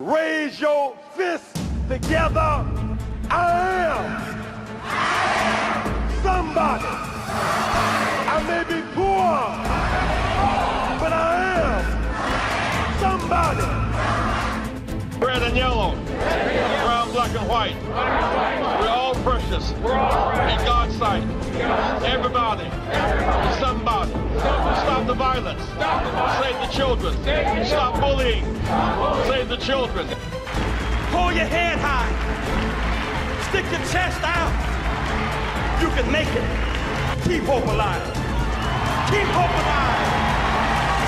Raise your fists together. I am somebody. I may be poor, but I am somebody. Red and yellow, brown, black, and white. We're all precious in God's sight. Everybody is somebody. Stop the violence. Save the children. Stop bullying. Save the children. Hold your head high. Stick your chest out. You can make it. Keep hope alive. Keep hope alive.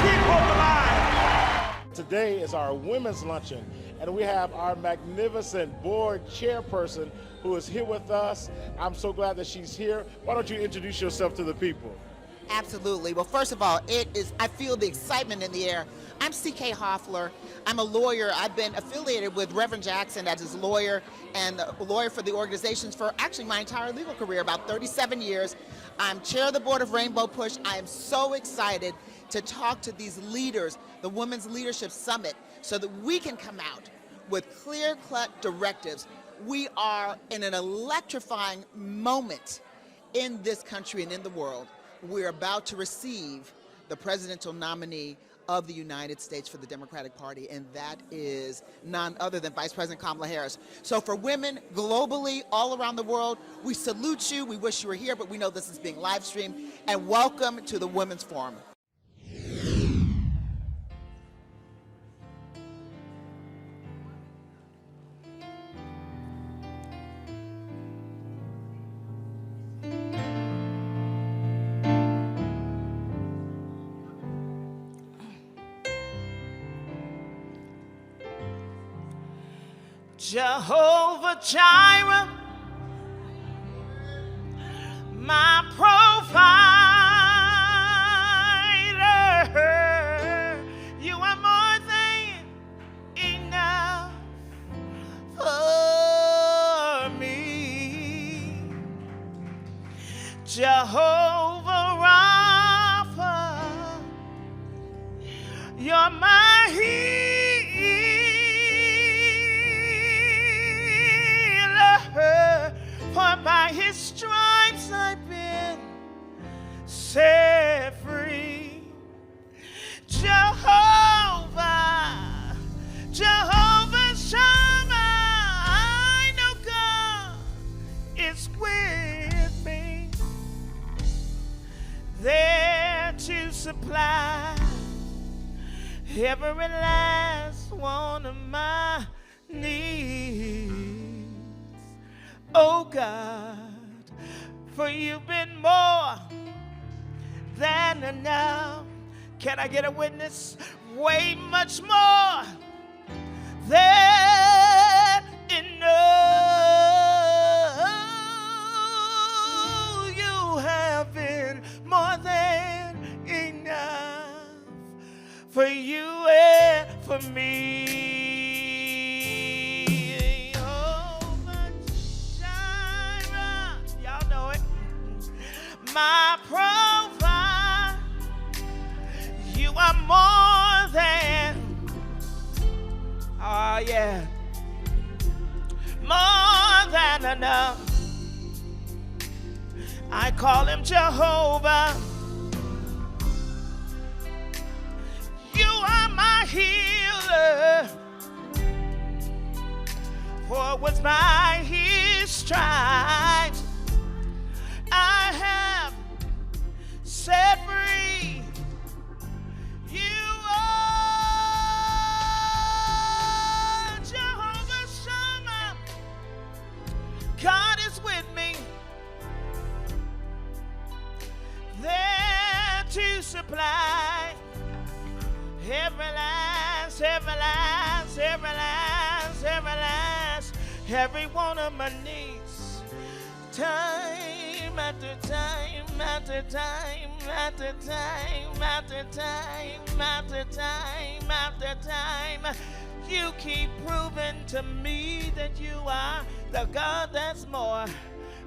Keep hope alive. Today is our women's luncheon, and we have our magnificent board chairperson who is here with us. I'm so glad that she's here. Why don't you introduce yourself to the people? Absolutely. Well, first of all, I feel the excitement in the air. I'm C.K. Hoffler. I'm a lawyer. I've been affiliated with Reverend Jackson as his lawyer and a lawyer for the organizations for actually my entire legal career, about 37 years. I'm chair of the board of Rainbow Push. I am so excited to talk to these leaders, the Women's Leadership Summit, so that we can come out with clear-cut directives. We are in an electrifying moment in this country and in the world. We're about to receive the presidential nominee of the United States for the Democratic Party, and that is none other than Vice President Kamala Harris. So for women globally, all around the world, we salute you. We wish you were here, but we know this is being live streamed. And welcome to the Women's Forum. Jehovah Jireh, my provider, you are more than enough for me. Jehovah Rapha, you're my healer. For by his stripes I've been set free. Jehovah, Jehovah Shammah, I know God is with me, there to supply every last one of my needs. Oh God, for you've been more than enough. Can I get a witness? Way much more than enough. You have been more than enough for you and for me. My provider, you are more than, oh yeah, more than enough. I call him Jehovah. You are my healer, for it was by his stripes I have set free. You are Jehovah Shammah. God is with me, there to supply every one of my needs. Time after time after time after time after time after time after time, you keep proving to me that you are the God that's more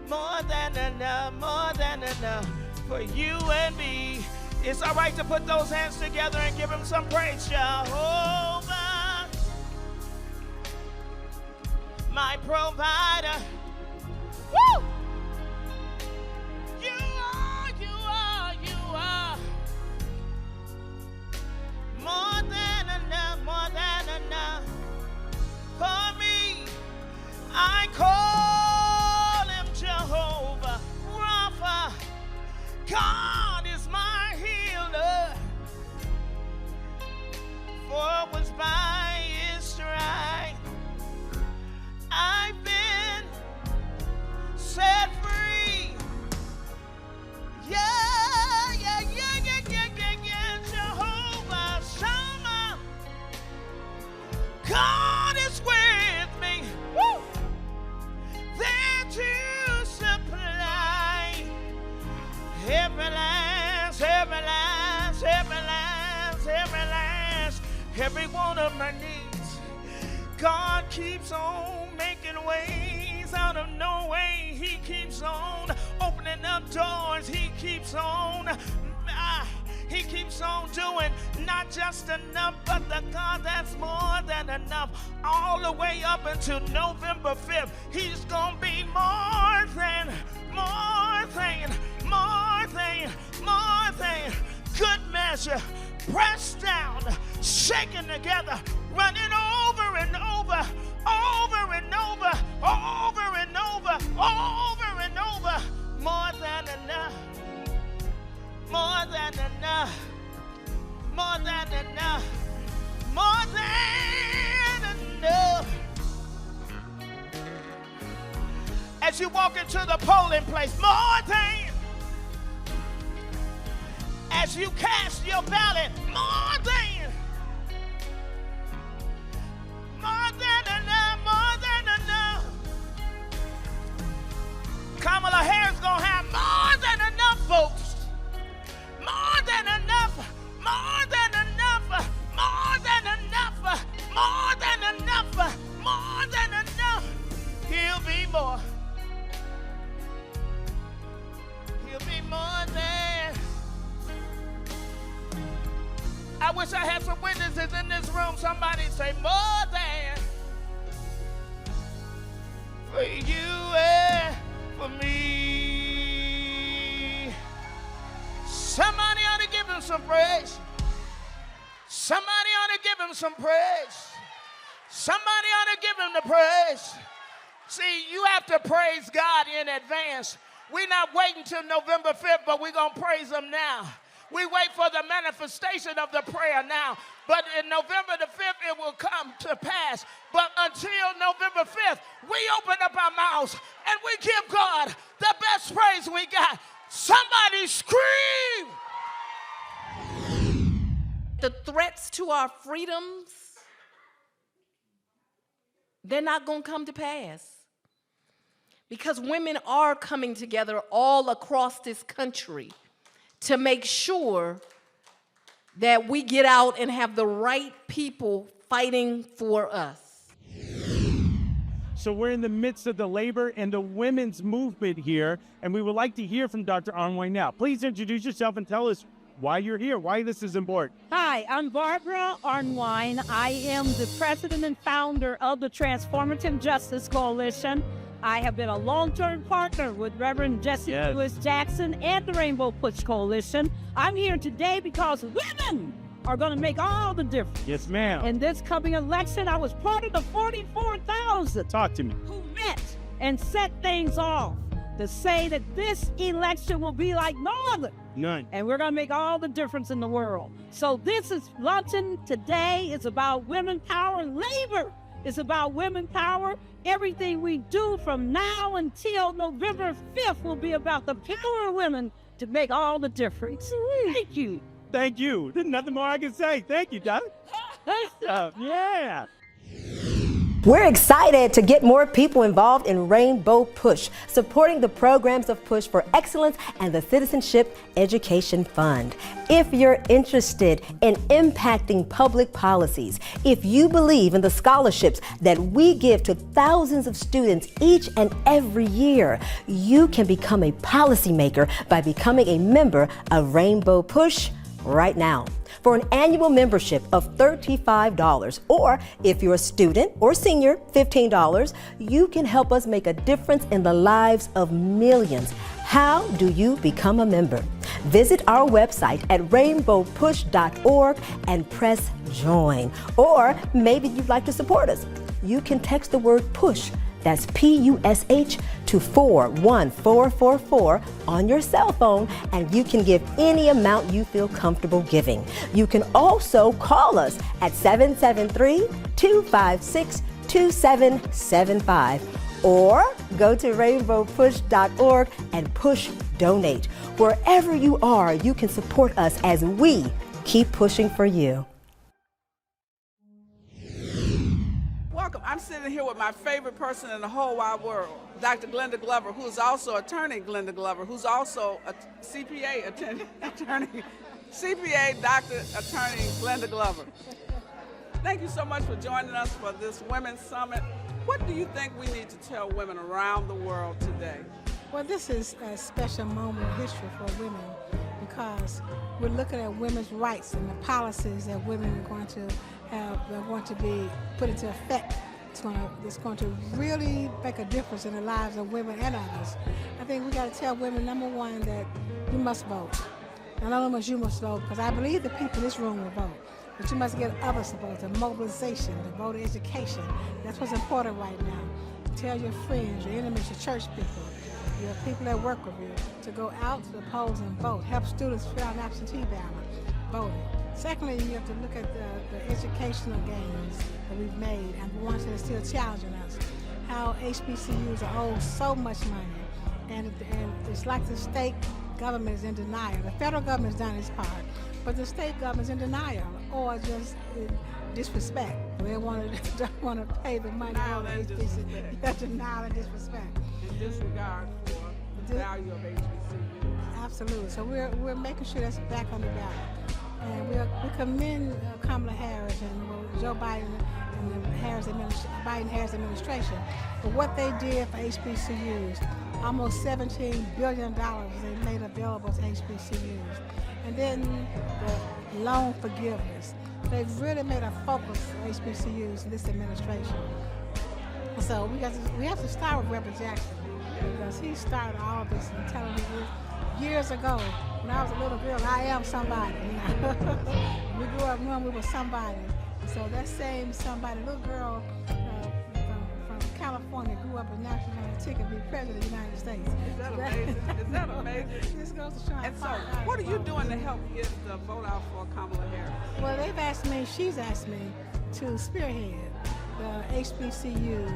than enough for you and me. It's all right to put those hands together and give him some praise, Jehovah. my provider. Woo! You are more than enough for me. I call him Jehovah Rapha. God is my healer, for it was by his stripes I've been set free. Yeah, Jehovah Shammah. God is with me. Woo! There to supply every one of my needs. God keeps on making ways out of no way. He keeps on opening up doors. He keeps on doing not just enough, but the God that's more than enough. All the way up until November 5th, he's gonna be more than good measure, pressed down, shaken together, running over and over, over and over, over and over, over and over. More than enough, more than enough, more than enough, more than enough. As you walk into the polling place, more than. As you cast your ballot, more than enough, more than enough. Kamala Harris gonna have more than enough votes. More than enough, more than enough, more than enough, more than enough, more than enough. He'll be more. He'll be more than. I wish I had some witnesses in this room. Somebody say more than for you and for me. Somebody ought to give him some praise. Somebody ought to give him some praise. Somebody ought to give him the praise. See, you have to praise God in advance. We're not waiting till November 5th, but we're going to praise him now. We wait for the manifestation of the prayer now. But in November the 5th, it will come to pass. But until November 5th, we open up our mouths and we give God the best praise we got. Somebody scream! The threats to our freedoms, they're not going to come to pass. Because women are coming together all across this country to make sure that we get out and have the right people fighting for us. So we're in the midst of the labor and the women's movement here, and we would like to hear from Dr. Arnwine now. Please introduce yourself and tell us why you're here, why this is important. Hi, I'm Barbara Arnwine. I am the president and founder of the Transformative Justice Coalition. I have been a long-term partner with Reverend Jesse Lewis Jackson and the Rainbow Push Coalition. I'm here today because women are going to make all the difference. Yes, ma'am. In this coming election, I was part of the 44,000 Talk to me. who met and set things off to say that this election will be like no other. None. And we're going to make all the difference in the world. So this is luncheon today. It's about women power. Labor is about women power. Everything we do from now until November 5th will be about the power of women to make all the difference. Thank you. Thank you. There's nothing more I can say. Thank you, Doc. Yeah. We're excited to get more people involved in Rainbow Push, supporting the programs of Push for Excellence and the Citizenship Education Fund. If you're interested in impacting public policies, if you believe in the scholarships that we give to thousands of students each and every year, you can become a policymaker by becoming a member of Rainbow Push right now. For an annual membership of $35, or if you're a student or senior, $15, you can help us make a difference in the lives of millions. How do you become a member? Visit our website at rainbowpush.org and press join. Or maybe you'd like to support us. You can text the word PUSH, that's PUSH, to 41444 on your cell phone, and you can give any amount you feel comfortable giving. You can also call us at 773-256-2775. Or go to rainbowpush.org and push donate. Wherever you are, you can support us as we keep pushing for you. Welcome. I'm sitting here with my favorite person in the whole wide world, Dr. Glenda Glover, who's also attorney Glenda Glover, who's also a CPA attorney, CPA Dr. Attorney Glenda Glover. Thank you so much for joining us for this Women's Summit. What do you think we need to tell women around the world today? Well, this is a special moment in history for women because we're looking at women's rights and the policies that women are going to have, are going to be put into effect. It's going to really make a difference in the lives of women and others. I think we got to tell women, number one, that you must vote. Not only must you must vote, because I believe the people in this room will vote. But you must get others to vote, the mobilization, the voter education. That's what's important right now. Tell your friends, your enemies, your church people, your people that work with you, to go out to the polls and vote. Help students fill out an absentee ballot, voting. Secondly, you have to look at the educational gains that we've made and the ones that are still challenging us. How HBCUs are owed so much money. And it's like the state government is in denial. The federal government has done its part, but the state government is in denial or just disrespect. They don't want to pay the money. Denial and disrespect. Denial and disrespect. And disregard for the value of HBCUs. Absolutely. So we're making sure that's back on the ballot. And we commend Kamala Harris and Joe Biden and the Biden-Harris administration for what they did for HBCUs. Almost $17 billion they made available to HBCUs. And then the loan forgiveness. They've really made a focus for HBCUs in this administration. So we have to start with Reverend Jackson because he started all of this and telling me years ago when I was a little girl, I am somebody. You know? We grew up knowing we were somebody. So that same somebody, little girl from California, grew up and now she's on a ticket to be president of the United States. Is that amazing? Is that amazing? This goes to show. And so, what are you doing to help get the vote out for Kamala Harris? Well, she's asked me to spearhead the HBCU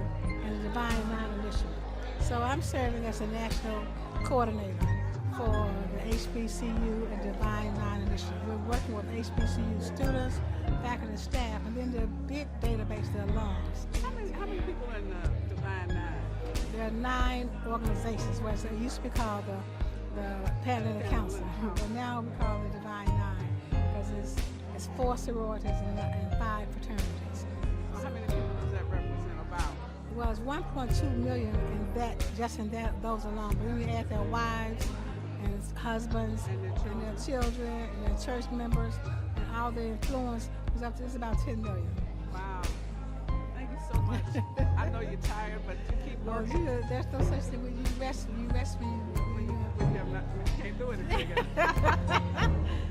and the Divine Line Initiative. So I'm serving as a national coordinator for the HBCU and Divine Line Initiative. We're working with HBCU students, faculty, staff, and then the big database, the alums. How many people in the Divine Nine? There are 9 organizations, where it used to be called the Panoramic Council, but now we call it the Divine Nine because it's 4 sororities and 5 fraternities. How many people does that represent about? Well, it's 1.2 million in that, just in those alone. But then we add their wives and husbands and their children and their church members and all their influence. It's about 10 million. Wow. Thank you so much. I know you're tired, but you keep working. Well, there's no such thing when you rest when you can't do it again.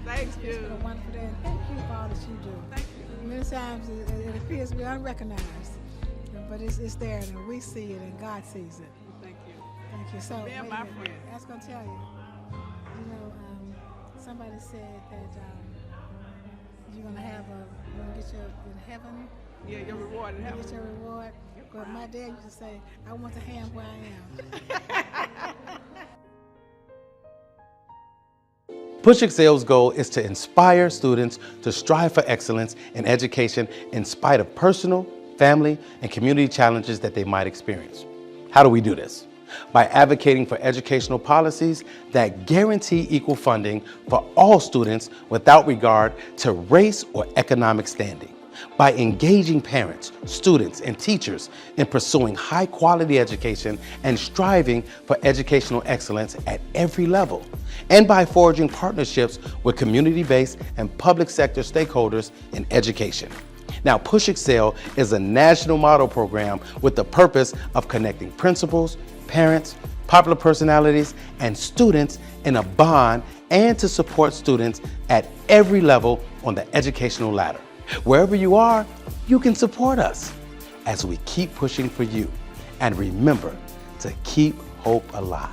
Thank you. It's been a wonderful day, and thank you for all that you do. Thank you. Many times it appears to be unrecognized, but it's there, and we see it, and God sees it. Thank you. Thank you. So, Being my friend. I was going to tell you, somebody said that you're going to get your in heaven. Yeah, your reward in heaven. Get your reward. But my dad used to say, I want the hand where I am. Push Excel's goal is to inspire students to strive for excellence in education in spite of personal, family, and community challenges that they might experience. How do we do this? By advocating for educational policies that guarantee equal funding for all students without regard to race or economic standing. by engaging parents, students, and teachers in pursuing high-quality education and striving for educational excellence at every level, and by forging partnerships with community-based and public sector stakeholders in education. Now, Push Excel is a national model program with the purpose of connecting principals, parents, popular personalities, and students in a bond and to support students at every level on the educational ladder. Wherever you are, you can support us as we keep pushing for you. And remember to keep hope alive.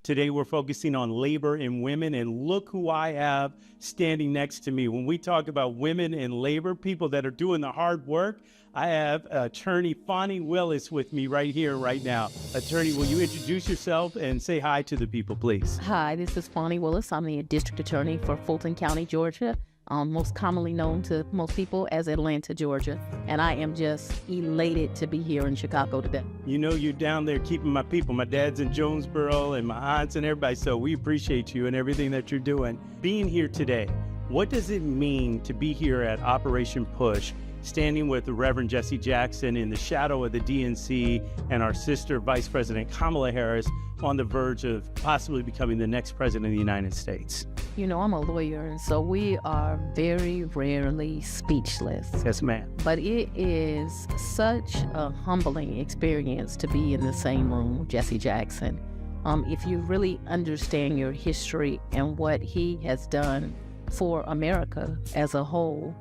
Today we're focusing on labor and women, and look who I have standing next to me. When we talk about women in labor, people that are doing the hard work, I have attorney Fani Willis with me right here, right now. Attorney, will you introduce yourself and say hi to the people, please? Hi, this is Fani Willis. I'm the district attorney for Fulton County, Georgia, most commonly known to most people as Atlanta, Georgia. And I am just elated to be here in Chicago today. You know you're down there keeping my people. My dad's in Jonesboro and my aunts and everybody, so we appreciate you and everything that you're doing. Being here today, what does it mean to be here at Operation Push, standing with the Reverend Jesse Jackson in the shadow of the DNC and our sister Vice President Kamala Harris on the verge of possibly becoming the next president of the United States? You know, I'm a lawyer, and so we are very rarely speechless. Yes, ma'am. But it is such a humbling experience to be in the same room with Jesse Jackson. If you really understand your history and what he has done for America as a whole,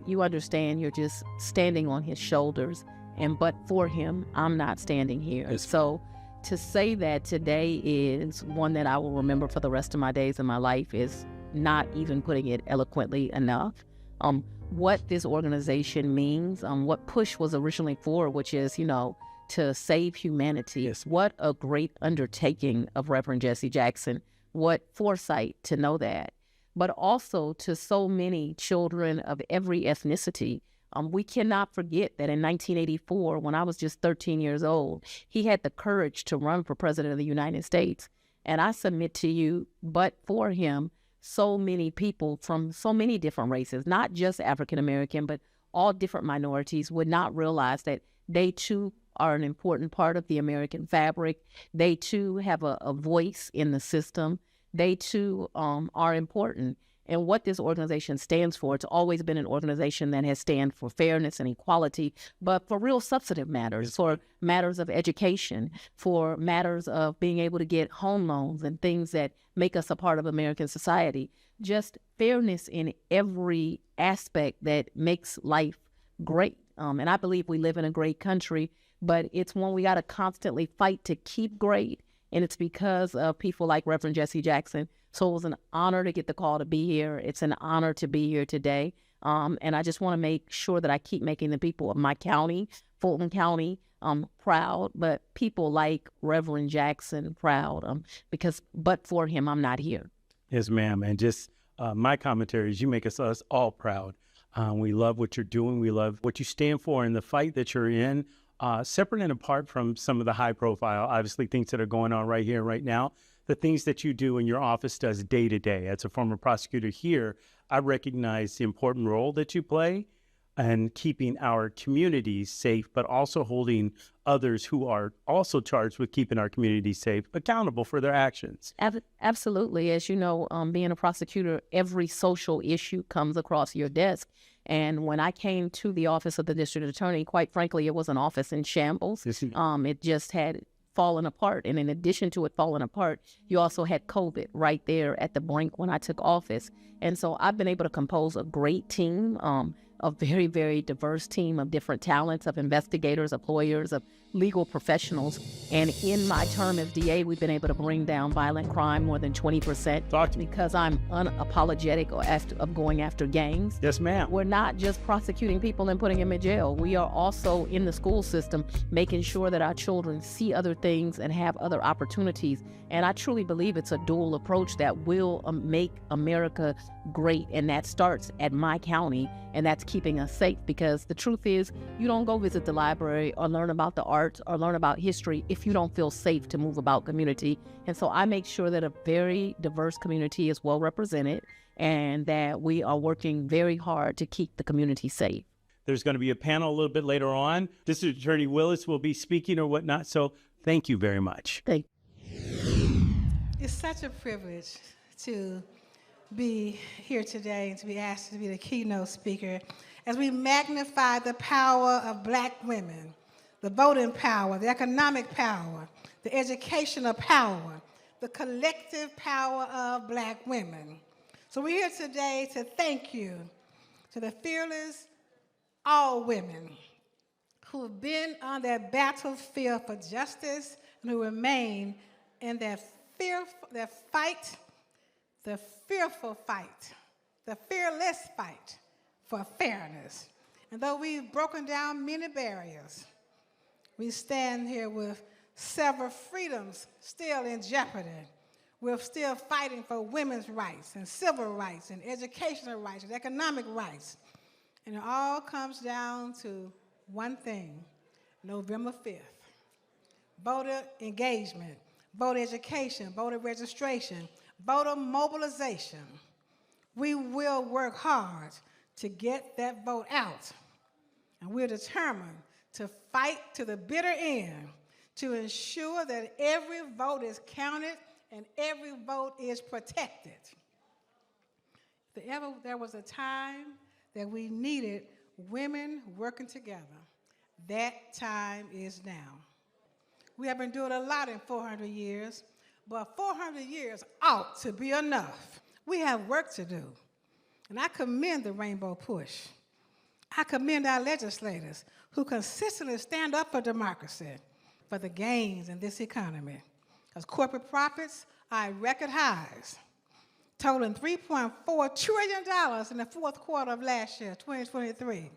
you understand you're just standing on his shoulders, and but for him, I'm not standing here. Yes. So to say that today is one that I will remember for the rest of my days in my life is not even putting it eloquently enough. What this organization means, what Push was originally for, which is, you know, to save humanity. Yes. What a great undertaking of Reverend Jesse Jackson. What foresight to know that. But also to so many children of every ethnicity. We cannot forget that in 1984, when I was just 13 years old, he had the courage to run for president of the United States. And I submit to you, but for him, so many people from so many different races, not just African American, but all different minorities, would not realize that they too are an important part of the American fabric. They too have a voice in the system. They too are important. And what this organization stands for, it's always been an organization that has stand for fairness and equality, but for real substantive matters, for matters of education, for matters of being able to get home loans and things that make us a part of American society. Just fairness in every aspect that makes life great. And I believe we live in a great country, but it's one we got to constantly fight to keep great. And it's because of people like Reverend Jesse Jackson. So it was an honor to get the call to be here. It's an honor to be here today. And I just want to make sure that I keep making the people of my county, Fulton County, proud, but people like Reverend Jackson proud, because but for him, I'm not here. Yes, ma'am. And just my commentary is you make us all proud. We love what you're doing. We love what you stand for in the fight that you're in. Separate and apart from some of the high profile, obviously things that are going on right here, right now, the things that you do in your office does day to day. As a former prosecutor here, I recognize the important role that you play in keeping our communities safe, but also holding others who are also charged with keeping our communities safe accountable for their actions. Absolutely. As you know, being a prosecutor, every social issue comes across your desk. And when I came to the office of the district attorney, quite frankly, it was an office in shambles. It just had fallen apart. And in addition to it falling apart, you also had COVID right there at the brink when I took office. And so I've been able to compose a great team, a very, very diverse team of different talents, of investigators, of lawyers, of legal professionals. And in my term as DA, we've been able to bring down violent crime more than 20% because I'm unapologetic of going after gangs. Yes, ma'am. We're not just prosecuting people and putting them in jail. We are also in the school system making sure that our children see other things and have other opportunities. And I truly believe it's a dual approach that will make America great. And that starts at my county, and that's keeping us safe, because the truth is you don't go visit the library or learn about the art art or learn about history if you don't feel safe to move about community. And so I make sure that a very diverse community is well represented and that we are working very hard to keep the community safe. There's going to be a panel a little bit later on. District Attorney Willis will be speaking or whatnot. So thank you very much. Thank you. It's such a privilege to be here today and to be asked to be the keynote speaker as we magnify the power of Black women, the voting power, the economic power, the educational power, the collective power of Black women. So we're here today to thank you to the fearless all women who have been on that battlefield for justice and who remain in their fight, the fearful fight, the fearless fight for fairness. And though we've broken down many barriers, we stand here with several freedoms still in jeopardy. We're still fighting for women's rights and civil rights and educational rights and economic rights. And it all comes down to one thing, November 5th. Voter engagement, voter education, voter registration, voter mobilization. We will work hard to get that vote out. And we're determined to fight to the bitter end to ensure that every vote is counted and every vote is protected. If there was a time that we needed women working together, that time is now. We have been doing a lot in 400 years, but 400 years ought to be enough. We have work to do. And I commend the Rainbow Push. I commend our legislators who consistently stand up for democracy, for the gains in this economy. Because corporate profits are at record highs, totaling $3.4 trillion in the fourth quarter of last year, 2023.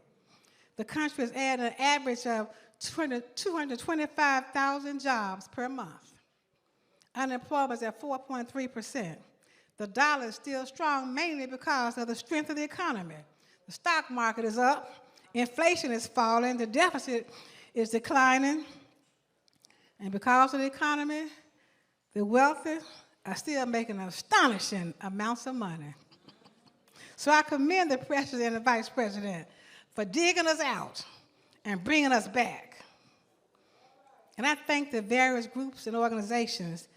The country is adding an average of 225,000 jobs per month. Unemployment is at 4.3%. The dollar is still strong mainly because of the strength of the economy. The stock market is up, inflation is falling, the deficit is declining, and because of the economy, the wealthy are still making astonishing amounts of money. So I commend the President and the Vice President for digging us out and bringing us back. And I thank the various groups and organizations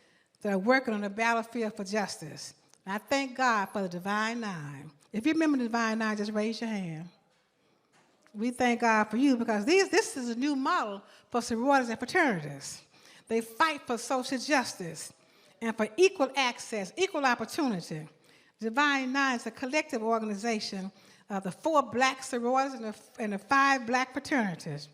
that are working on the battlefield for justice. And I thank God for the Divine Nine. If you remember the Divine Nine, just raise your hand. We thank God for you because this is a new model for sororities and fraternities. They fight for social justice and for equal access, equal opportunity. Divine Nine is a collective organization of the 4 Black sororities and the 5 Black fraternities.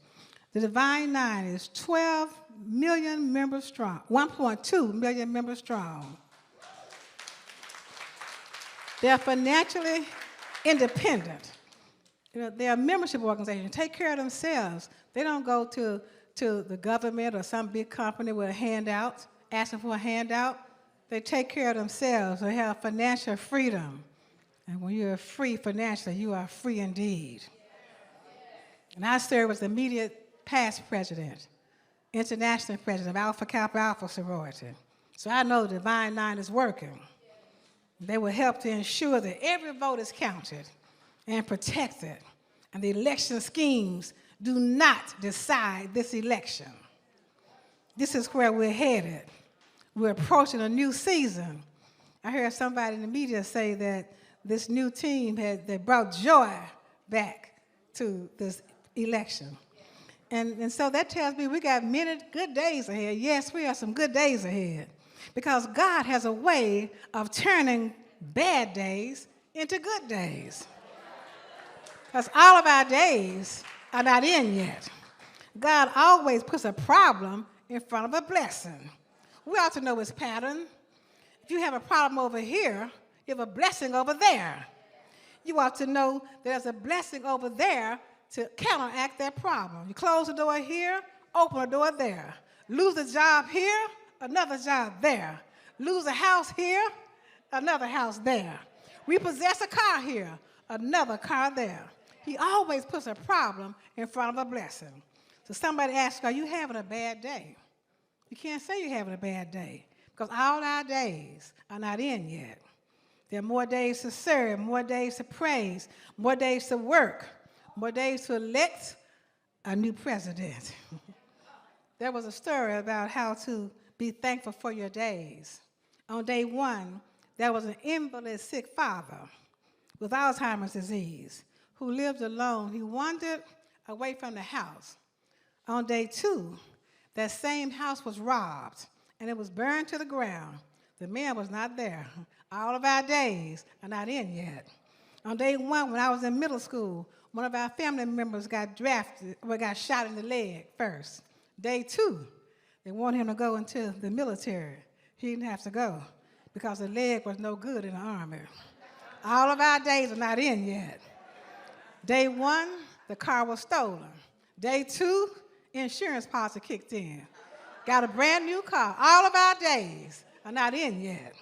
The Divine Nine is 12 million members strong, 1.2 million members strong. They're financially independent. You know, they're a membership organization, take care of themselves. They don't go to the government or some big company with a handout, asking for a handout. They take care of themselves. They have financial freedom. And when you're free financially, you are free indeed. And I serve as the immediate past president, international president of Alpha Kappa Alpha sorority. So I know the Divine Nine is working. They will help to ensure that every vote is counted and protected, and the election schemes do not decide this election. This is where we're headed. We're approaching a new season. I heard somebody in the media say that this new team they brought joy back to this election. And so that tells me we got many good days ahead. Yes, we have some good days ahead because God has a way of turning bad days into good days. Because all of our days are not in yet. God always puts a problem in front of a blessing. We ought to know his pattern. If you have a problem over here, you have a blessing over there. You ought to know there's a blessing over there to counteract that problem. You close the door here, open a door there. Lose a job here, another job there. Lose a house here, another house there. Repossess a car here, another car there. He always puts a problem in front of a blessing. So somebody asks, are you having a bad day? You can't say you're having a bad day because all our days are not in yet. There are more days to serve, more days to praise, more days to work, more days to elect a new president. There was a story about how to be thankful for your days. On day one, there was an invalid sick father with Alzheimer's disease who lived alone. He wandered away from the house. On day two, that same house was robbed and it was burned to the ground. The man was not there. All of our days are not in yet. On day one, when I was in middle school, one of our family members got shot in the leg first. Day two, they wanted him to go into the military. He didn't have to go because the leg was no good in the army. All of our days are not in yet. Day one, the car was stolen. Day two, insurance policy kicked in. Got a brand new car. All of our days are not in yet.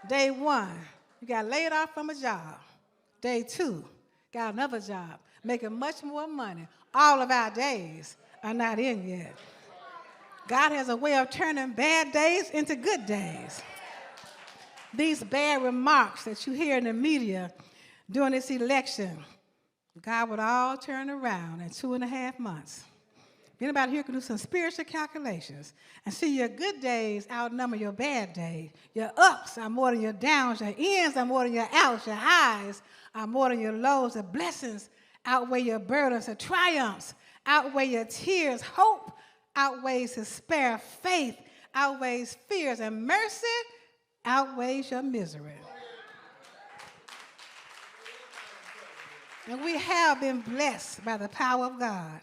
Day one, you got laid off from a job. Day two, got another job, making much more money. All of our days are not in yet. God has a way of turning bad days into good days. These bad remarks that you hear in the media during this election, God would all turn around in 2.5 months. Anybody here can do some spiritual calculations and see your good days outnumber your bad days. Your ups are more than your downs. Your ins are more than your outs. Your highs are more than your lows. The blessings outweigh your burdens. The triumphs outweigh your tears. Hope outweighs despair. Faith outweighs fears. And mercy outweighs your misery. And we have been blessed by the power of God.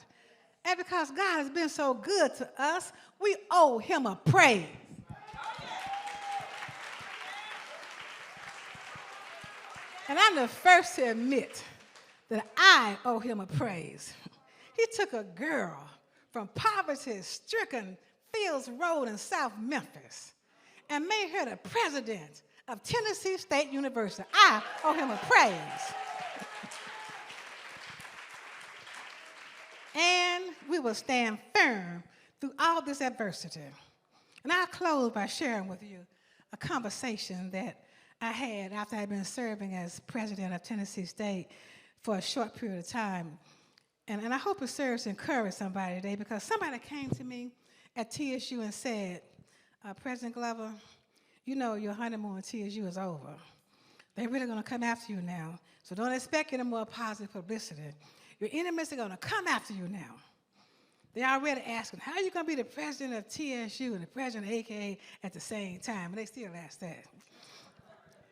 And because God has been so good to us, we owe him a praise. And I'm the first to admit that I owe him a praise. He took a girl from poverty-stricken Fields Road in South Memphis and made her the president of Tennessee State University. I owe him a praise. And we will stand firm through all this adversity. And I'll close by sharing with you a conversation that I had after I'd been serving as president of Tennessee State for a short period of time. And I hope it serves to encourage somebody today, because somebody came to me at TSU and said, President Glover, you know your honeymoon at TSU is over. They're really going to come after you now, so don't expect any more positive publicity. Your enemies are going to come after you now. They're already asking, how are you going to be the president of TSU and the president of AKA at the same time? And they still ask that.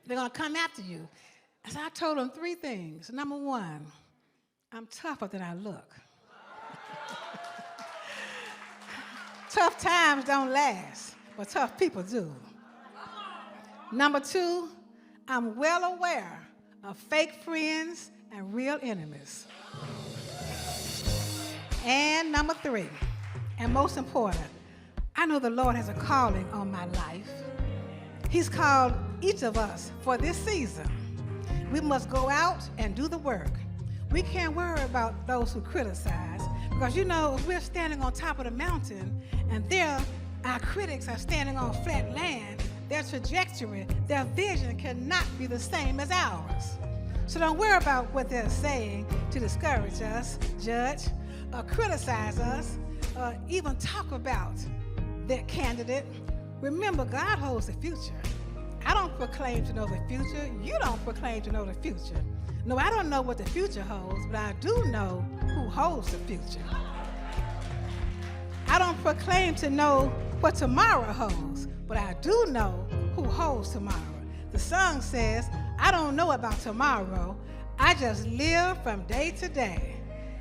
They're going to come after you. And so I told them 3 things. Number 1, I'm tougher than I look. Tough times don't last, but tough people do. Number 2, I'm well aware of fake friends and real enemies. And number 3, and most important, I know the Lord has a calling on my life. He's called each of us for this season. We must go out and do the work. We can't worry about those who criticize, because you know, if we're standing on top of the mountain and our critics are standing on flat land, their trajectory, their vision cannot be the same as ours. So don't worry about what they're saying to discourage us, judge, or criticize us, or even talk about their candidate. Remember, God holds the future. I don't proclaim to know the future. You don't proclaim to know the future. No, I don't know what the future holds, but I do know who holds the future. I don't proclaim to know what tomorrow holds, but I do know who holds tomorrow. The song says, I don't know about tomorrow. I just live from day to day.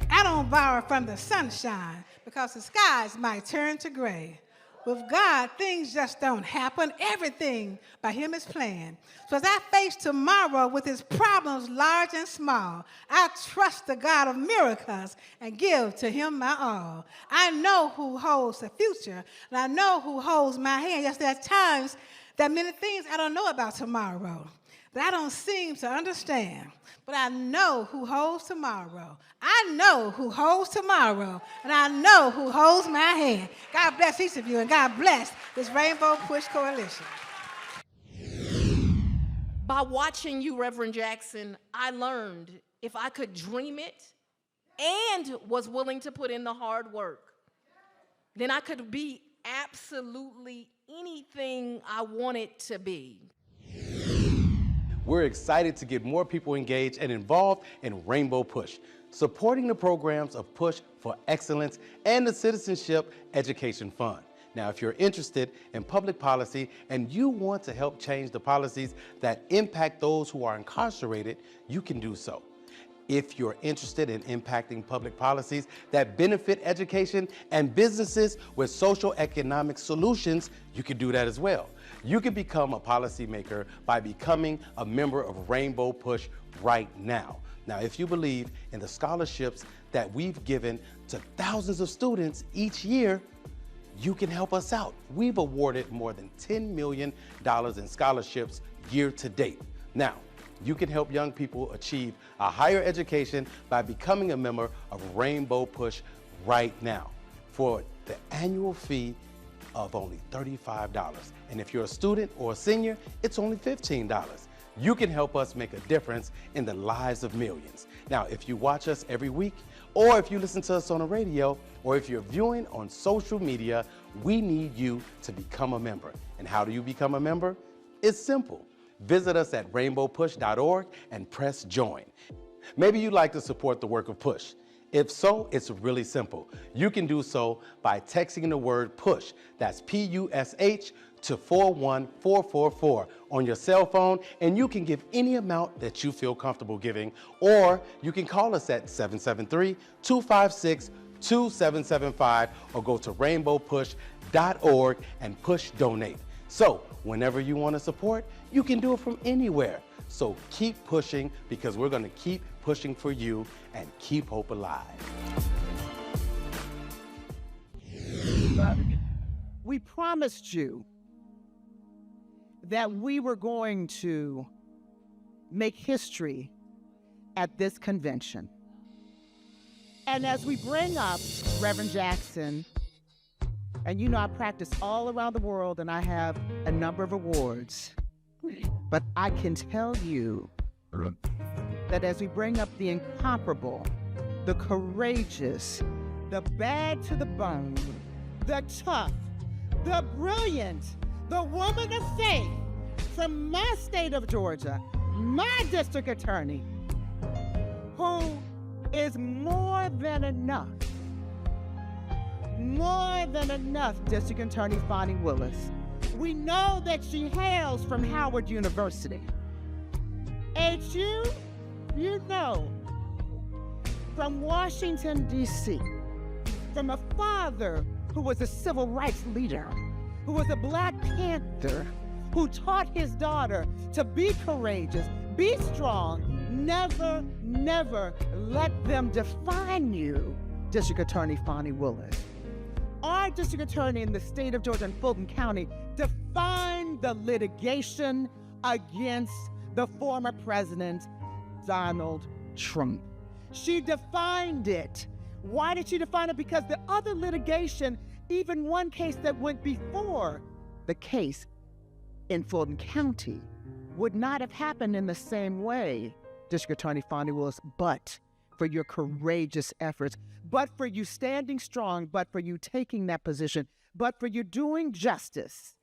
I don't borrow from the sunshine because the skies might turn to gray. With God, things just don't happen. Everything by him is planned. So as I face tomorrow with his problems large and small, I trust the God of miracles and give to him my all. I know who holds the future, and I know who holds my hand. Yes, there are times that many things I don't know about tomorrow. that I don't seem to understand. But I know who holds tomorrow. I know who holds tomorrow, and I know who holds my hand. God bless each of you, and God bless this Rainbow Push Coalition. By watching you, Reverend Jackson, I learned if I could dream it and was willing to put in the hard work, then I could be absolutely anything I wanted to be. We're excited to get more people engaged and involved in Rainbow Push, supporting the programs of Push for Excellence and the Citizenship Education Fund. Now, if you're interested in public policy and you want to help change the policies that impact those who are incarcerated, you can do so. If you're interested in impacting public policies that benefit education and businesses with social economic solutions, you can do that as well. You can become a policymaker by becoming a member of Rainbow Push right now. Now, if you believe in the scholarships that we've given to thousands of students each year, you can help us out. We've awarded more than $10 million in scholarships year to date. Now, you can help young people achieve a higher education by becoming a member of Rainbow Push right now for the annual fee of only $35. And if you're a student or a senior, it's only $15. You can help us make a difference in the lives of millions. Now, if you watch us every week, or if you listen to us on the radio, or if you're viewing on social media, we need you to become a member. And how do you become a member? It's simple. Visit us at rainbowpush.org and press join. Maybe you'd like to support the work of Push. If so, it's really simple. You can do so by texting the word PUSH, that's P-U-S-H, to 41444 on your cell phone, and you can give any amount that you feel comfortable giving, or you can call us at 773-256-2775 or go to rainbowpush.org and push donate. So whenever you want to support, you can do it from anywhere. So keep pushing, because we're going to keep pushing for you and keep hope alive. We promised you that we were going to make history at this convention. And as we bring up Reverend Jackson, and you know I practice all around the world and I have a number of awards, but I can tell you that as we bring up the incomparable, the courageous, the bad to the bone, the tough, the brilliant, the woman of faith from my state of Georgia, my district attorney, who is more than enough, District Attorney Fonnie Willis. We know that she hails from Howard University. HU, you know, from Washington, D.C., from a father who was a civil rights leader, who was a Black Panther, who taught his daughter to be courageous, be strong, never, never let them define you, District Attorney Fonnie Willis. Our district attorney in the state of Georgia and Fulton County defined the litigation against the former president, Donald Trump. She defined it. Why did she define it? Because the other litigation, even one case that went before the case in Fulton County, would not have happened in the same way, District Attorney Fonnie Willis, but for your courageous efforts, but for you standing strong, but for you taking that position, but for you doing justice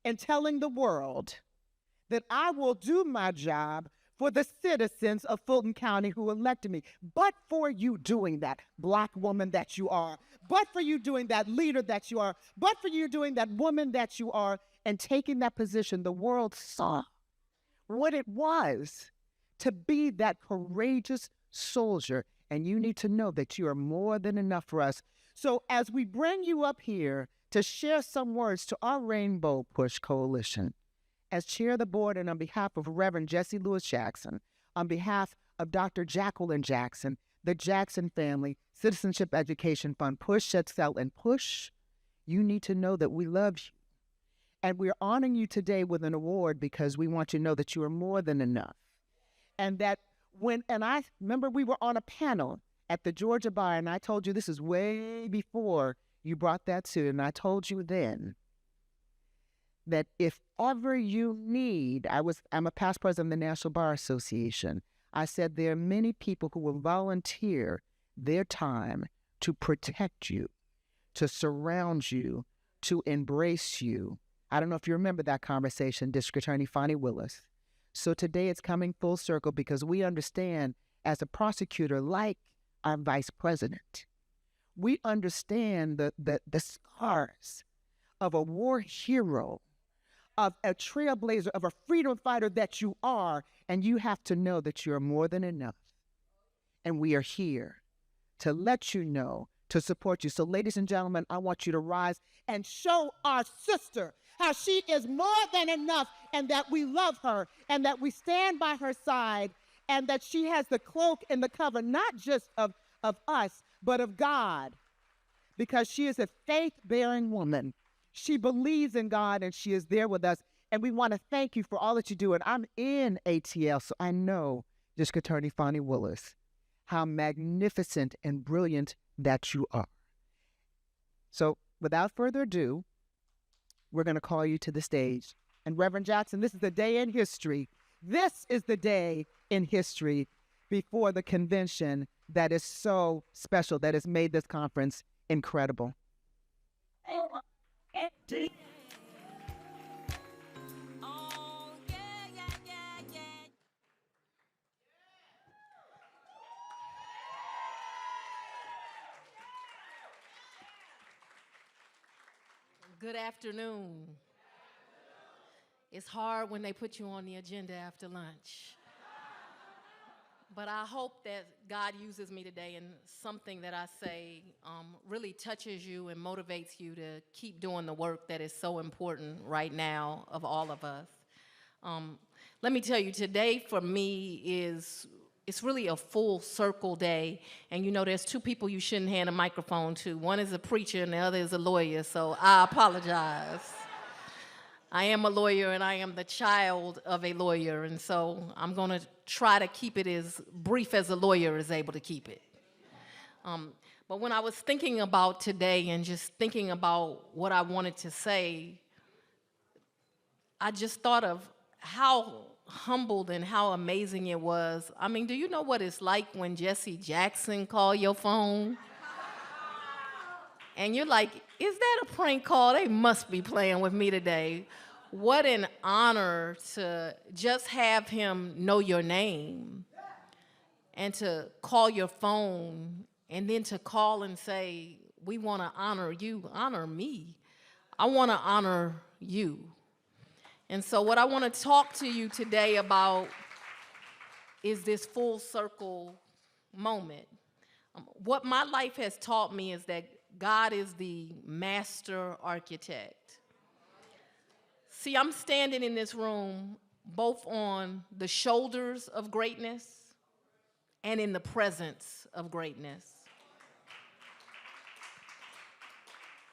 and telling the world that I will do my job for the citizens of Fulton County who elected me. But for you doing that, Black woman that you are, but for you doing that, leader that you are, but for you doing that, woman that you are, and taking that position, the world saw what it was to be that courageous soldier. And you need to know that you are more than enough for us. So as we bring you up here to share some words to our Rainbow Push Coalition, as chair of the board and on behalf of Reverend Jesse Lewis Jackson, on behalf of Dr. Jacqueline Jackson, the Jackson family, Citizenship Education Fund, Push, Excel, and Push, you need to know that we love you. And we're honoring you today with an award because we want you to know that you are more than enough. And that and I remember we were on a panel at the Georgia Bar, and I told you this is way before you brought that suit, and I told you then that if ever you need, I'm a past president of the National Bar Association. I said there are many people who will volunteer their time to protect you, to surround you, to embrace you. I don't know if you remember that conversation, District Attorney Fonnie Willis. So today it's coming full circle because we understand as a prosecutor, like our vice president, we understand the scars of a war hero, of a trailblazer, of a freedom fighter that you are, and you have to know that you're more than enough. And we are here to let you know, to support you. So ladies and gentlemen, I want you to rise and show our sister how she is more than enough, and that we love her, and that we stand by her side, and that she has the cloak and the cover, not just of us, but of God, because she is a faith-bearing woman. She believes in God, and she is there with us, and we want to thank you for all that you do. And I'm in ATL, so I know, District Attorney Fonnie Willis, how magnificent and brilliant that you are. So without further ado, we're going to call you to the stage. And Reverend Jackson, this is the day in history. This is the day in history before the convention that is so special, that has made this conference incredible. Good afternoon. It's hard when they put you on the agenda after lunch. But I hope that God uses me today and something that I say really touches you and motivates you to keep doing the work that is so important right now of all of us. Let me tell you, today for me it's really a full circle day. And you know, there's two people you shouldn't hand a microphone to. One is a preacher and the other is a lawyer, so I apologize. I am a lawyer and I am the child of a lawyer, and so I'm gonna try to keep it as brief as a lawyer is able to keep it. But when I was thinking about today and just thinking about what I wanted to say, I just thought of how humbled and how amazing it was. I mean, do you know what it's like when Jesse Jackson call your phone? And you're like, is that a prank call? They must be playing with me today. What an honor to just have him know your name and to call your phone and then to call and say, we want to honor you. Honor me. I want to honor you. And so what I want to talk to you today about is this full circle moment. What my life has taught me is that God is the master architect. See, I'm standing in this room both on the shoulders of greatness and in the presence of greatness.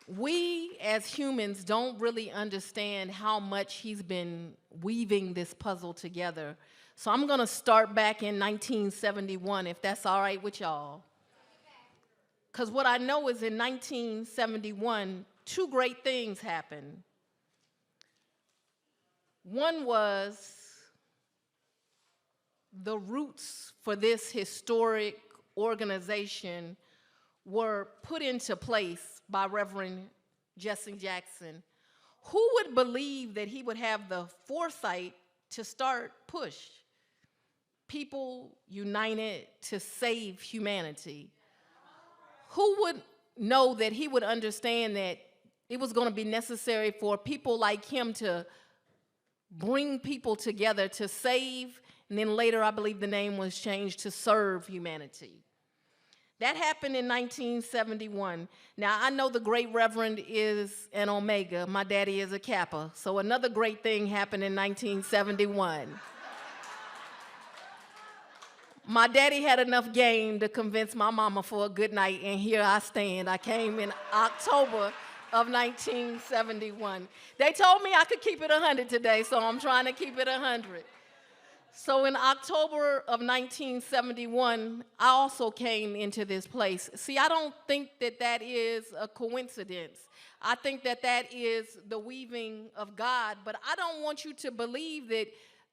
We as humans don't really understand how much he's been weaving this puzzle together. So I'm gonna start back in 1971, if that's all right with y'all. Because what I know is in 1971, two great things happened. One was the roots for this historic organization were put into place by Reverend Jesse Jackson. Who would believe that he would have the foresight to start PUSH, People United to Save Humanity? Who would know that he would understand that it was going to be necessary for people like him to bring people together to save, and then later I believe the name was changed to serve humanity? That happened in 1971. Now, I know the great Reverend is an Omega. My daddy is a Kappa. So another great thing happened in 1971. My daddy had enough game to convince my mama for a good night, and here I stand. I came in October of 1971. They told me I could keep it 100 today, so I'm trying to keep it 100. So in October of 1971, I also came into this place. See, I don't think that that is a coincidence. I think that that is the weaving of God, but I don't want you to believe that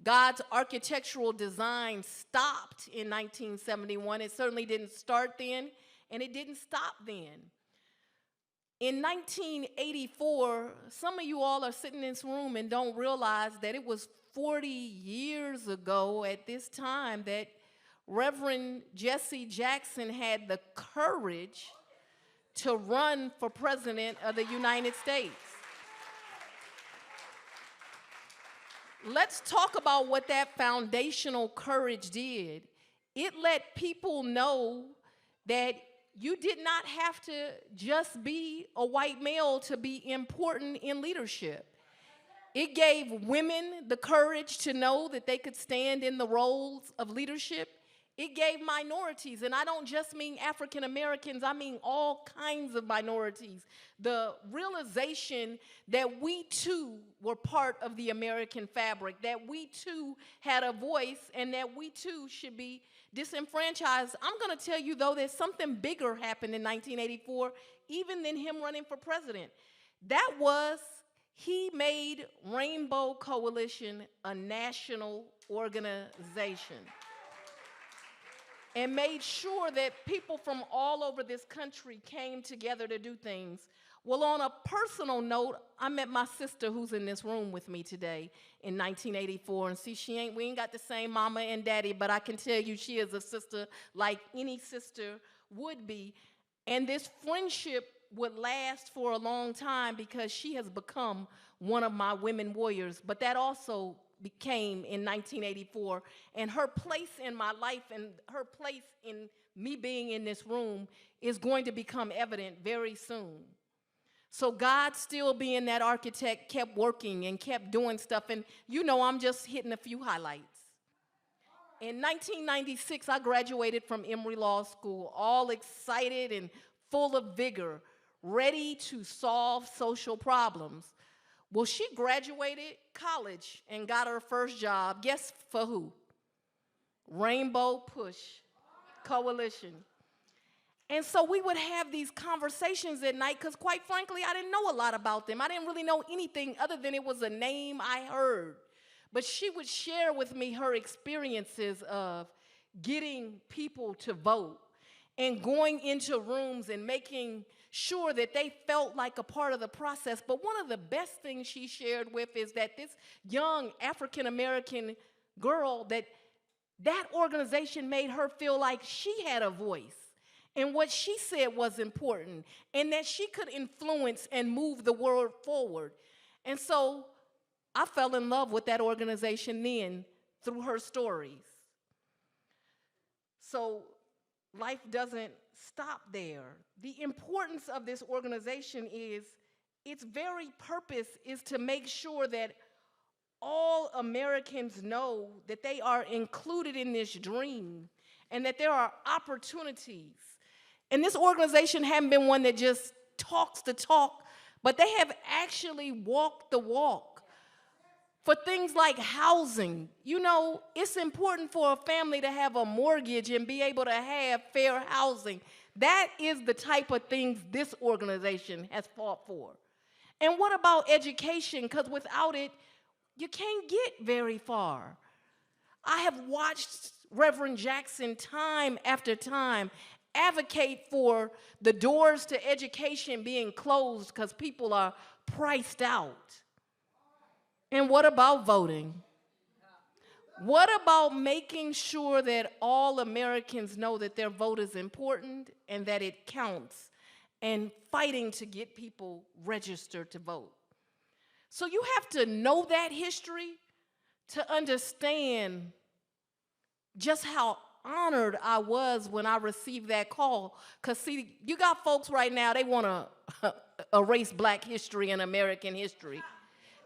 God's architectural design stopped in 1971. It certainly didn't start then, and it didn't stop then. In 1984, some of you all are sitting in this room and don't realize that it was 40 years ago at this time that Reverend Jesse Jackson had the courage to run for president of the United States. Let's talk about what that foundational courage did. It let people know that you did not have to just be a white male to be important in leadership. It gave women the courage to know that they could stand in the roles of leadership. It gave minorities, and I don't just mean African Americans, I mean all kinds of minorities, the realization that we too were part of the American fabric, that we too had a voice, and that we too should be disenfranchised. I'm going to tell you, though, that something bigger happened in 1984, even than him running for president. That was he made Rainbow Coalition a national organization and made sure that people from all over this country came together to do things. Well, on a personal note, I met my sister who's in this room with me today in 1984. And see, we ain't got the same mama and daddy, but I can tell you she is a sister like any sister would be. And this friendship would last for a long time because she has become one of my women warriors. But that also became in 1984, and her place in my life and her place in me being in this room is going to become evident very soon. So God, still being that architect, kept working and kept doing stuff, and you know I'm just hitting a few highlights. In 1996, I graduated from Emory Law School, all excited and full of vigor, ready to solve social problems. Well, she graduated college and got her first job. Guess for who? Rainbow Push Coalition. And so we would have these conversations at night because, quite frankly, I didn't know a lot about them. I didn't really know anything other than it was a name I heard. But she would share with me her experiences of getting people to vote and going into rooms and making sure that they felt like a part of the process. But one of the best things she shared with is that this young African-American girl, that organization made her feel like she had a voice and what she said was important and that she could influence and move the world forward. And so I fell in love with that organization then through her stories. So life doesn't stop there. The importance of this organization is its very purpose is to make sure that all Americans know that they are included in this dream and that there are opportunities. And this organization hasn't been one that just talks the talk, but they have actually walked the walk. For things like housing, you know, it's important for a family to have a mortgage and be able to have fair housing. That is the type of things this organization has fought for. And what about education? Because without it, you can't get very far. I have watched Reverend Jackson time after time advocate for the doors to education being closed because people are priced out. And what about voting? What about making sure that all Americans know that their vote is important and that it counts, and fighting to get people registered to vote? So you have to know that history to understand just how honored I was when I received that call. Because see, you got folks right now, they want to erase Black history and American history.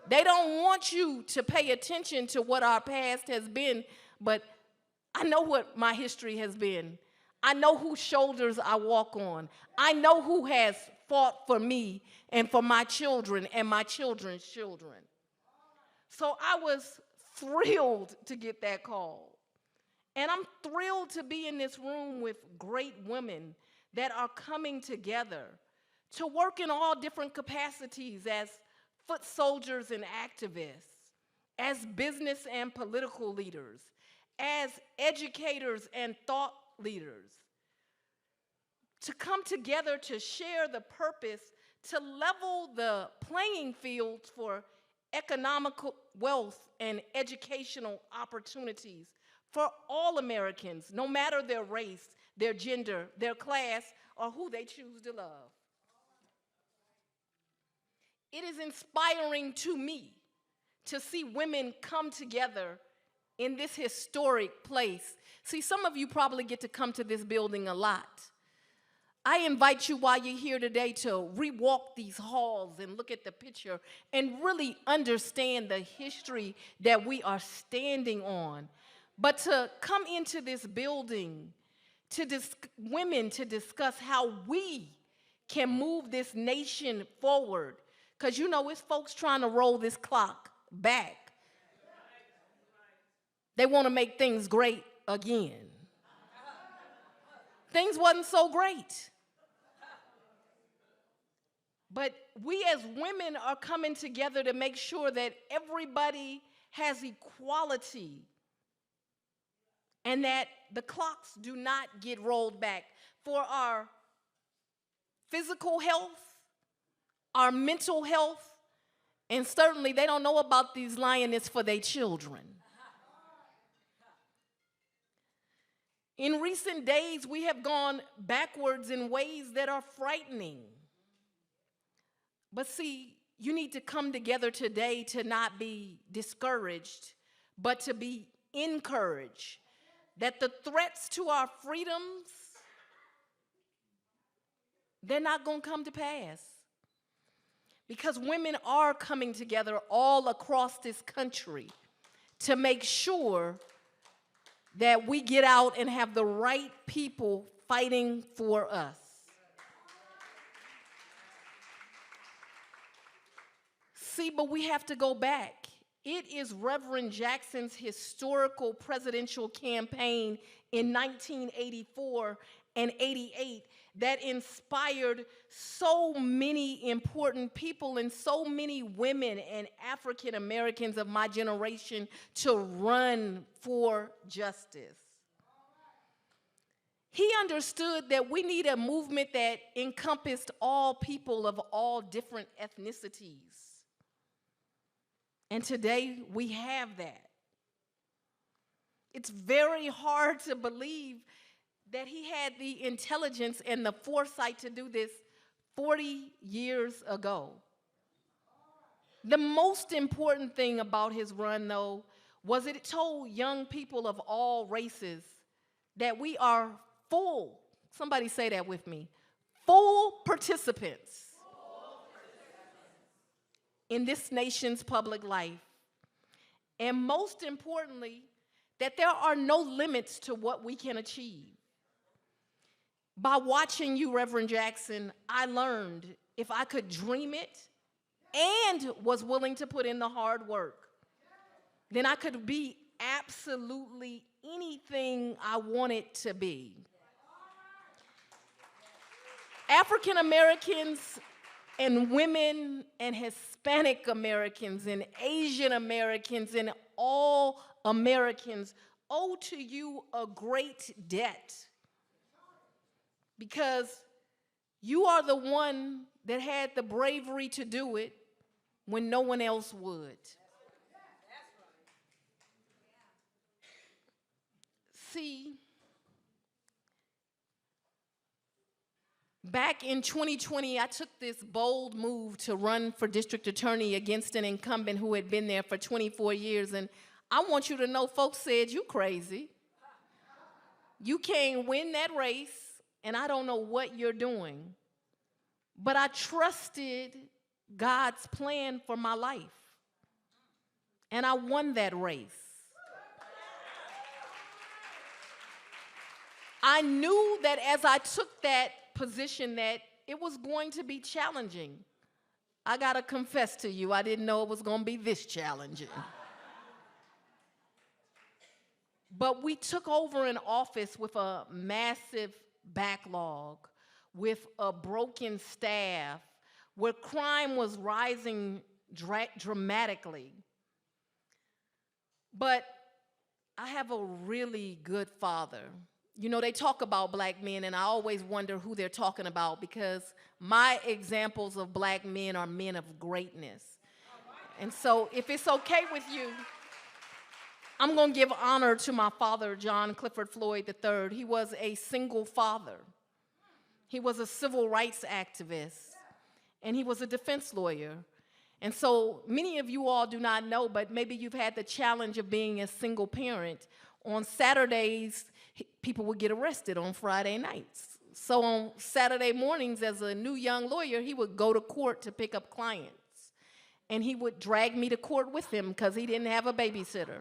They don't want you to pay attention to what our past has been, but I know what my history has been. I know whose shoulders I walk on. I know who has fought for me and for my children and my children's children. So I was thrilled to get that call. And I'm thrilled to be in this room with great women that are coming together to work in all different capacities as foot soldiers and activists, as business and political leaders, as educators and thought leaders, to come together to share the purpose to level the playing field for economic wealth and educational opportunities for all Americans, no matter their race, their gender, their class, or who they choose to love. It is inspiring to me to see women come together in this historic place. See, some of you probably get to come to this building a lot. I invite you while you're here today to re-walk these halls and look at the picture and really understand the history that we are standing on. But to come into this building, women to discuss how we can move this nation forward. Because you know, it's folks trying to roll this clock back. They want to make things great again. Things wasn't so great. But we as women are coming together to make sure that everybody has equality and that the clocks do not get rolled back for our physical health, our mental health, and certainly they don't know about these lionesses for their children. In recent days, we have gone backwards in ways that are frightening. But see, you need to come together today to not be discouraged, but to be encouraged that the threats to our freedoms, they're not going to come to pass. Because women are coming together all across this country to make sure that we get out and have the right people fighting for us. See, but we have to go back. It is Reverend Jackson's historical presidential campaign in 1984 and 88 that inspired so many important people and so many women and African Americans of my generation to run for justice. He understood that we need a movement that encompassed all people of all different ethnicities. And today we have that. It's very hard to believe that he had the intelligence and the foresight to do this 40 years ago. The most important thing about his run, though, was it told young people of all races that we are full, somebody say that with me, full participants in this nation's public life. And most importantly, that there are no limits to what we can achieve. By watching you, Reverend Jackson, I learned if I could dream it and was willing to put in the hard work, then I could be absolutely anything I wanted to be. African Americans and women and Hispanic Americans and Asian Americans and all Americans owe to you a great debt, because you are the one that had the bravery to do it when no one else would. See, back in 2020, I took this bold move to run for district attorney against an incumbent who had been there for 24 years. And I want you to know, folks said, "You crazy. You can't win that race, and I don't know what you're doing." But I trusted God's plan for my life, and I won that race. I knew that as I took that position that it was going to be challenging. I gotta confess to you, I didn't know it was gonna be this challenging. But we took over an office with a massive backlog, with a broken staff, where crime was rising dramatically. But I have a really good father. You know, they talk about black men, and I always wonder who they're talking about, because my examples of black men are men of greatness. And so if it's okay with you, I'm going to give honor to my father, John Clifford Floyd III. He was a single father. He was a civil rights activist, and he was a defense lawyer. And so many of you all do not know, but maybe you've had the challenge of being a single parent. On Saturdays, people would get arrested on Friday nights. So on Saturday mornings, as a new young lawyer, he would go to court to pick up clients. And he would drag me to court with him because he didn't have a babysitter.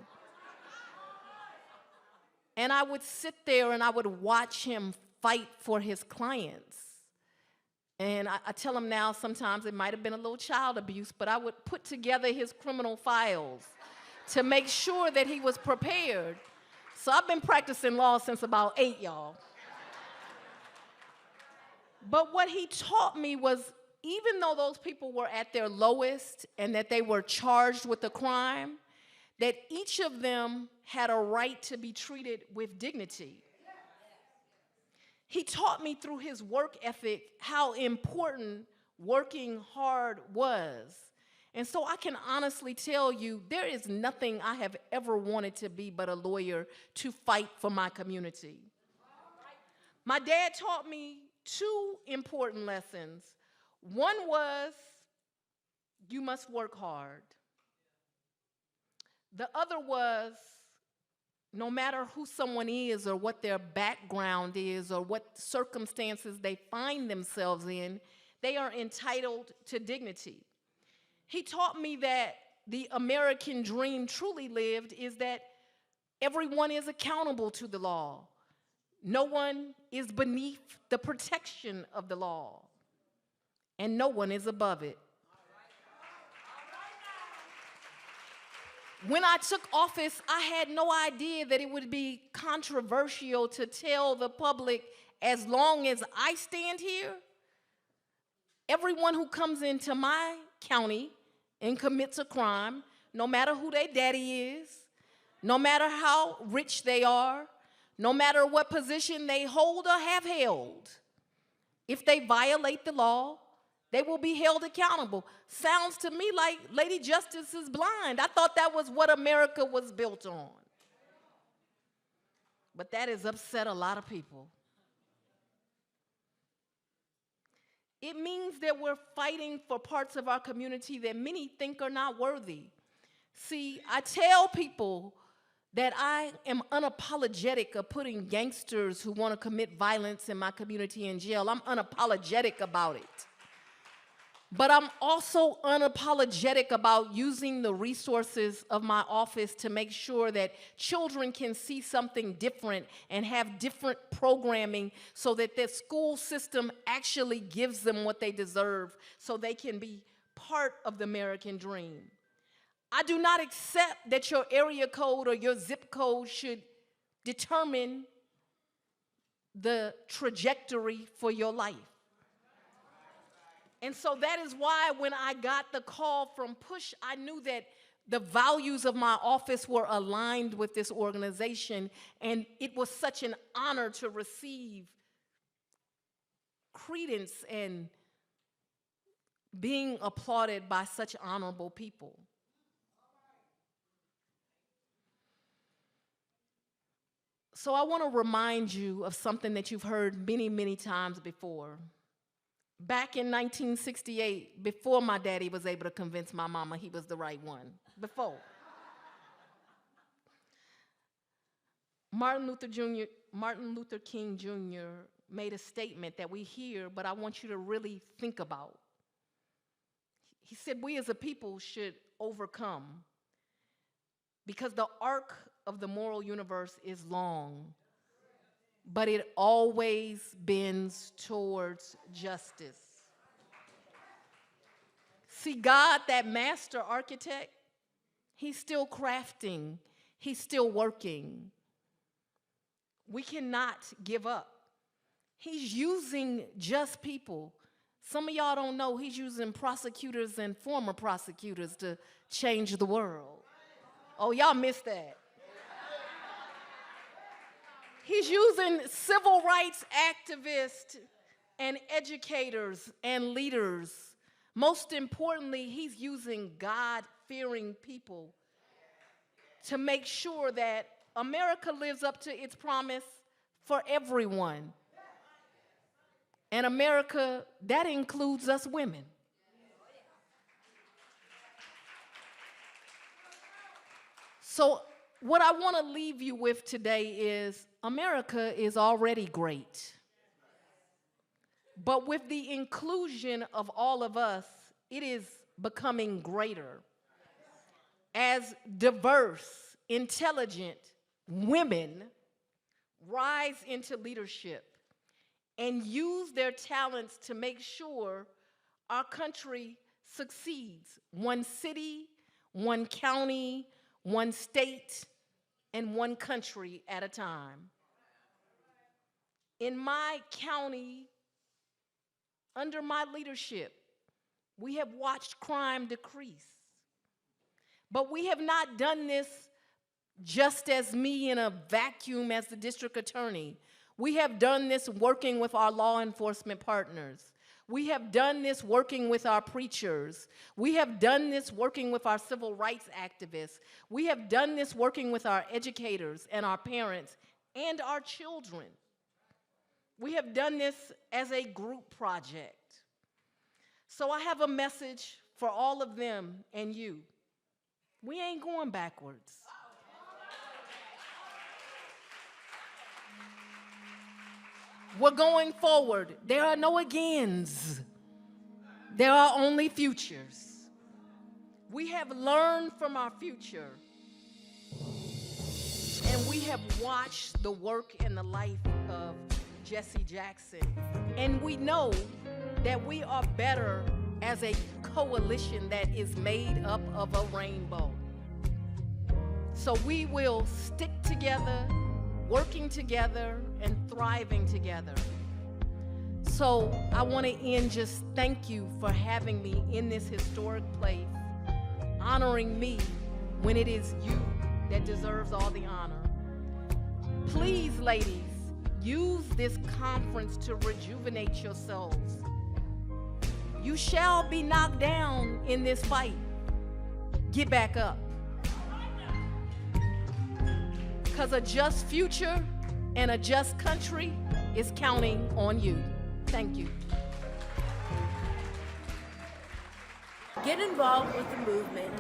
And I would sit there and I would watch him fight for his clients. And I tell him now, sometimes it might have been a little child abuse, but I would put together his criminal files to make sure that he was prepared. So I've been practicing law since about 8, y'all. But what he taught me was, even though those people were at their lowest and that they were charged with a crime, that each of them had a right to be treated with dignity. He taught me through his work ethic how important working hard was. And so I can honestly tell you, there is nothing I have ever wanted to be but a lawyer to fight for my community. My dad taught me 2 important lessons. One was, you must work hard. The other was, no matter who someone is or what their background is or what circumstances they find themselves in, they are entitled to dignity. He taught me that the American dream truly lived is that everyone is accountable to the law. No one is beneath the protection of the law, and no one is above it. When I took office, I had no idea that it would be controversial to tell the public, as long as I stand here, everyone who comes into my county and commits a crime, no matter who their daddy is, no matter how rich they are, no matter what position they hold or have held, if they violate the law, they will be held accountable. Sounds to me like Lady Justice is blind. I thought that was what America was built on. But that has upset a lot of people. It means that we're fighting for parts of our community that many think are not worthy. See, I tell people that I am unapologetic of putting gangsters who want to commit violence in my community in jail. I'm unapologetic about it. But I'm also unapologetic about using the resources of my office to make sure that children can see something different and have different programming so that the school system actually gives them what they deserve so they can be part of the American dream. I do not accept that your area code or your zip code should determine the trajectory for your life. And so that is why when I got the call from PUSH, I knew that the values of my office were aligned with this organization, and it was such an honor to receive credence and being applauded by such honorable people. So I want to remind you of something that you've heard many, many times before. Back in 1968, before my daddy was able to convince my mama he was the right one, before. Martin Luther King Jr. made a statement that we hear, but I want you to really think about. He said, we as a people should overcome because the arc of the moral universe is long. but it always bends towards justice. See, God, that master architect, he's still crafting, he's still working. We cannot give up. He's using just people. Some of y'all don't know he's using prosecutors and former prosecutors to change the world. Oh, y'all missed that. He's using civil rights activists and educators and leaders. Most importantly, he's using God-fearing people to make sure that America lives up to its promise for everyone. And America, that includes us women. So what I want to leave you with today is America is already great. But with the inclusion of all of us, it is becoming greater. As diverse, intelligent women rise into leadership and use their talents to make sure our country succeeds, one city, one county, one state, and one country at a time. In my county, under my leadership, we have watched crime decrease. But we have not done this just as me in a vacuum as the district attorney. We have done this working with our law enforcement partners. We have done this working with our preachers. We have done this working with our civil rights activists. We have done this working with our educators and our parents and our children. We have done this as a group project. So I have a message for all of them and you. We ain't going backwards. We're going forward. There are no agains. There are only futures. We have learned from our future, and we have watched the work and the life of Jesse Jackson. And we know that we are better as a coalition that is made up of a rainbow. So we will stick together, working together, and thriving together. So I want to end just thank you for having me in this historic place, honoring me when it is you that deserves all the honor. Please, ladies, use this conference to rejuvenate yourselves. You shall be knocked down in this fight. Get back up. Because a just future and a just country is counting on you. Thank you. Get involved with the movement.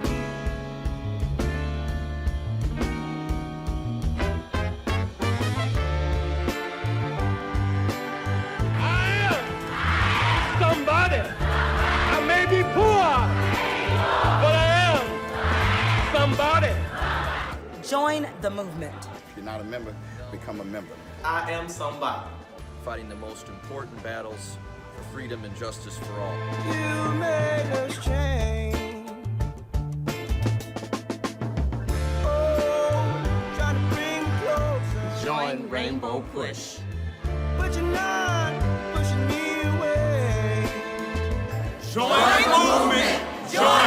Somebody. I may be poor, but I am somebody. Join the movement. If you're not a member, become a member. I am somebody. Fighting the most important battles for freedom and justice for all. You made us change. Oh, trying to bring closer. Join Rainbow Push. But you're not pushing me away. Join the movement. Join